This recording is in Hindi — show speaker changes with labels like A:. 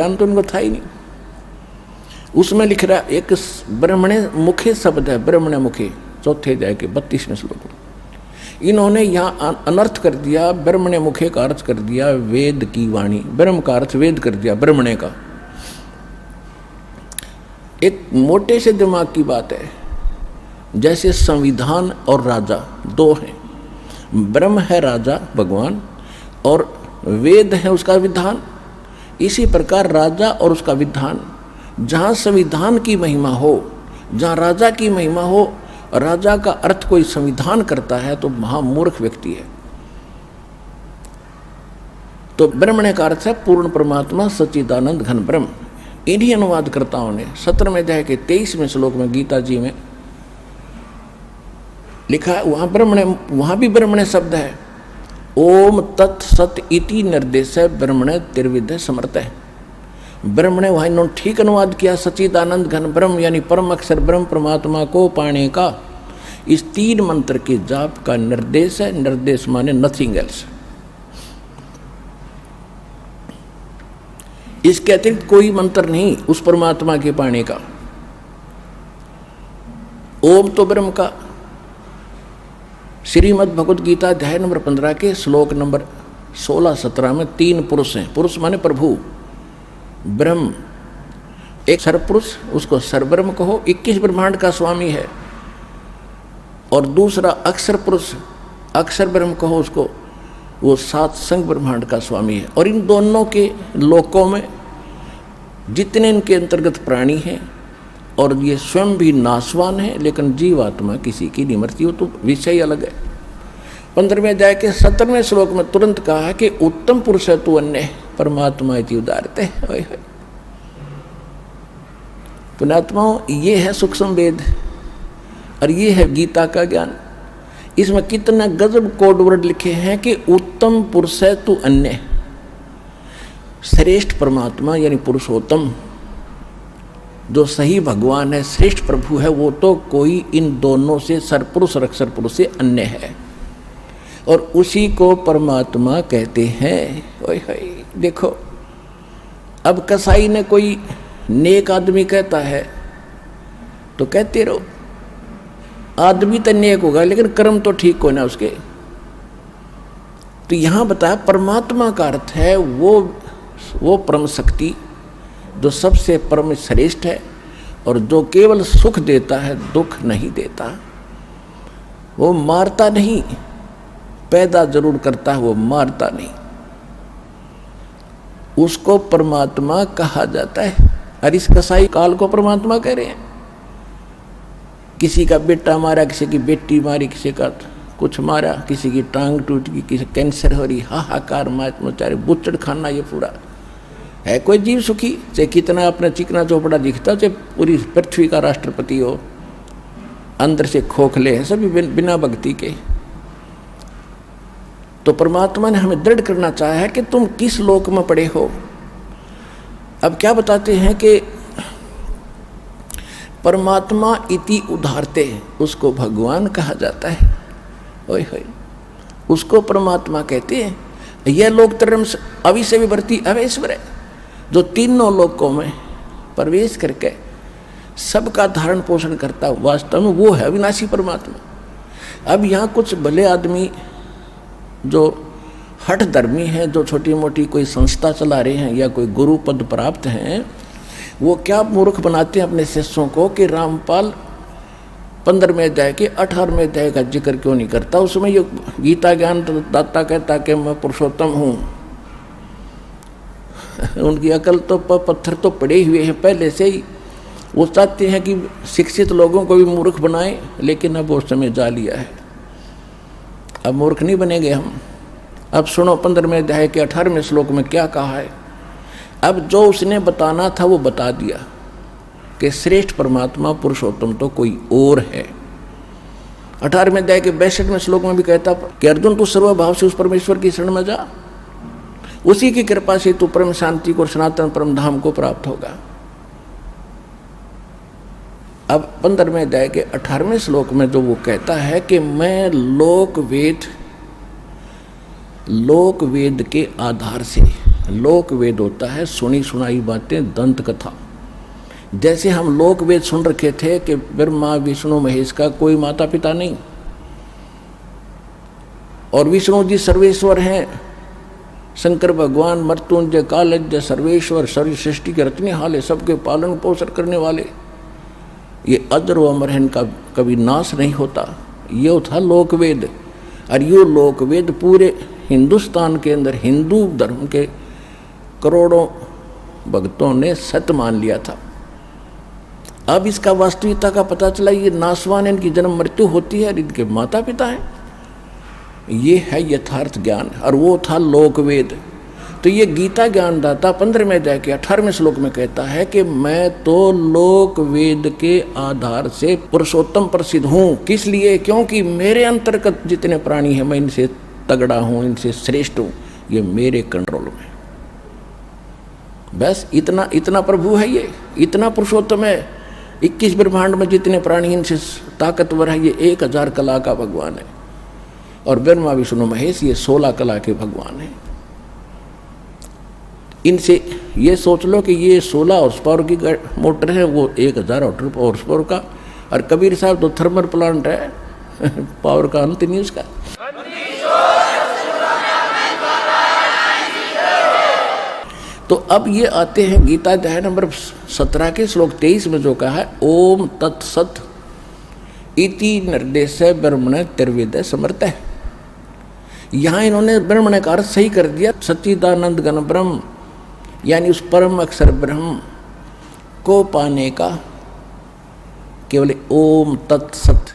A: ज्ञान तो उनको था ही नहीं। उसमें लिख रहा एक ब्रह्मणे मुखे शब्द है, ब्रह्मणे मुखे, चौथे अध्याय के 32वें श्लोक में। इन्होंने यहाँ अनर्थ कर दिया, ब्रह्मणे मुखे का अर्थ कर दिया वेद की वाणी, ब्रह्म का अर्थ वेद कर दिया ब्रह्मणे का। एक मोटे से दिमाग की बात है, जैसे संविधान और राजा दो हैं, ब्रह्म है राजा भगवान और वेद है उसका विधान। इसी प्रकार राजा और उसका विधान, जहाँ संविधान की महिमा हो, जहाँ राजा की महिमा हो, राजा का अर्थ कोई संविधान करता है तो महामूर्ख व्यक्ति है। तो ब्रह्मणे का अर्थ है पूर्ण परमात्मा सच्चिदानंद घन ब्रह्म। इन्हीं अनुवादकर्ताओं ने 17वें अध्याय के 23वें श्लोक में गीता जी में लिखा है, वहाँ ब्रह्मणे, वहाँ भी ब्रह्मणे शब्द है। ओम तत् सत इति निर्देश ब्रह्मणे त्रिविध समर्थ है। ब्रह्मणे वहाँ इन्होंने ठीक अनुवाद किया, सच्चिदानंद घन ब्रह्म यानी परम अक्षर ब्रह्म परमात्मा को पाने का इस 3 मंत्र के जाप का निर्देश है। निर्देश माने नथिंग एल्स, इसके अतिरिक्त कोई मंत्र नहीं उस परमात्मा के पाने का। ओम तो ब्रह्म का। श्रीमद् भगवद गीता अध्याय नंबर 15 के श्लोक नंबर 16-17 में 3 पुरुष हैं। पुरुष माने प्रभु ब्रह्म, एक सरपुरुष उसको सरब्रह्म कहो, 21 ब्रह्मांड का स्वामी है, और दूसरा अक्षर पुरुष अक्षर ब्रह्म कहो उसको, वो 7 संग ब्रह्मांड का स्वामी है। और इन दोनों के लोकों में जितने इनके अंतर्गत प्राणी हैं, और ये स्वयं भी नाशवान है, लेकिन जीवात्मा किसी की नहीं मरती हो, तो विषय अलग है। 15वें अध्याय के 17वें श्लोक में तुरंत कहा है कि उत्तम पुरुष है तू अन्य परमात्मा इति उदारते। पुण्यात्माओं, ये है सूक्ष्म वेद और ये है गीता का ज्ञान। इसमें कितना गजब कोड वर्ड लिखे हैं कि उत्तम पुरुष है तू अन्य, श्रेष्ठ परमात्मा यानी पुरुषोत्तम जो सही भगवान है, श्रेष्ठ प्रभु है, वो तो कोई इन दोनों से सरपुरुष और अक्षर पुरुष से अन्य है, और उसी को परमात्मा कहते हैं। ओए होए, देखो अब कसाई ने कोई नेक आदमी कहता है तो कहते रहो, आदमी तो नेक होगा लेकिन कर्म तो ठीक हो ना उसके। तो यहां बताया परमात्मा का अर्थ है वो परम शक्ति जो सबसे परम श्रेष्ठ है, और जो केवल सुख देता है, दुख नहीं देता। वो मारता नहीं, पैदा जरूर करता है, वो मारता नहीं। उसको परमात्मा कहा जाता है। और इस कसाई काल को परमात्मा कह रहे हैं। किसी का बेटा मारा, किसी की बेटी मारी, किसी का कुछ मारा, किसी की टांग टूट गई, किसी कैंसर हो रही, हाहाकार मचारे, बुच्चड़ खाना, ये पूरा है कोई जीव सुखी? चाहे कितना अपना चिकना चौपड़ा दिखता, चाहे पूरी पृथ्वी का राष्ट्रपति हो, अंदर से खोखले हैं सभी बिना भक्ति के। तो परमात्मा ने हमें दृढ़ करना चाहा है कि तुम किस लोक में पड़े हो। अब क्या बताते हैं कि परमात्मा इति उदारते, उसको भगवान कहा जाता है। ओए होए, उसको परमात्मा कहते हैं। यह लोक त्रयम अविषय विवर्ती अवेश्वर है, जो तीनों लोकों में प्रवेश करके सबका धारण पोषण करता, वास्तव में वो है अविनाशी परमात्मा। अब यहाँ कुछ भले आदमी जो हठ धर्मी हैं, जो छोटी मोटी कोई संस्था चला रहे हैं या कोई गुरु पद प्राप्त हैं, वो क्या मूर्ख बनाते हैं अपने शिष्यों को कि रामपाल 15वें अध्याय के 18वें अध्याय का जिक्र क्यों नहीं करता। उसमें ये गीता ज्ञान दाता कहता कि मैं पुरुषोत्तम हूँ। उनकी अकल तो पत्थर तो पड़े हुए हैं पहले से ही। वो चाहते हैं कि शिक्षित लोगों को भी मूर्ख बनाएं, लेकिन अब वो समय जा लिया है। अब मूर्ख नहीं बनेंगे हम। अब सुनो 15वें अध्याय के 18वें श्लोक में क्या कहा है। अब जो उसने बताना था वो बता दिया कि श्रेष्ठ परमात्मा पुरुषोत्तम तो कोई और है। 18वें अध्याय के 62वें श्लोक में भी कहता कि अर्जुन तू सर्वभाव से उस परमेश्वर की शरण में जा, उसी की कृपा से तू परम शांति को, सनातन परम धाम को प्राप्त होगा। अब 15वें अध्याय के 18वें श्लोक में जो वो कहता है कि मैं लोक वेद के आधार से, लोक वेद होता है सुनी सुनाई बातें, दंत कथा। जैसे हम लोक वेद सुन रखे थे कि ब्रह्मा विष्णु महेश का कोई माता पिता नहीं, और विष्णु जी सर्वेश्वर हैं, शंकर भगवान मृत्युंजय कालज्ञ सर्वेश्वर, सारी सृष्टि के रचनेहार है, सबके पालन पोषण करने वाले, ये अजर व अमर है, इनका कभी नाश नहीं होता। ये था लोकवेद। और ये लोकवेद पूरे हिंदुस्तान के अंदर हिंदू धर्म के करोड़ों भक्तों ने सत्य मान लिया था। अब इसका वास्तविकता का पता चला, ये नासवान, इनकी जन्म मृत्यु होती है और इनके माता पिता हैं। ये है यथार्थ ज्ञान, और वो था लोकवेद। तो ये गीता ज्ञानदाता 15वें अध्याय के 18वें श्लोक में कहता है कि मैं तो लोकवेद के आधार से पुरुषोत्तम प्रसिद्ध हूँ। किस लिए? क्योंकि मेरे अंतर्गत जितने प्राणी हैं मैं इनसे तगड़ा हूँ, इनसे श्रेष्ठ हूँ, ये मेरे कंट्रोल में। बस इतना इतना प्रभु है, ये इतना पुरुषोत्तम है। 21 ब्रह्मांड में जितने प्राणी इनसे ताकतवर है, ये 1000 कला का भगवान है। और ब्रह्मा विष्णु महेश ये 16 कला के भगवान हैं। इनसे ये सोच लो कि ये 16 हॉर्स पावर की मोटर है, वो 1000 हॉर्स पावर का। और कबीर साहब तो थर्मल प्लांट है, पावर का अंत नहीं उसका। तो अब ये आते हैं गीता अध्याय नंबर 17 के श्लोक 23 में जो कहा है, ओम तत्सत इति निर्देश ब्रह्मण तिर्वेद समर्थ है। यहाँ इन्होंने ब्रह्मण का अर्थ सही कर दिया, सच्चिदानंद घन ब्रह्म, यानी उस परम अक्षर ब्रह्म को पाने का केवल ओम तत्सत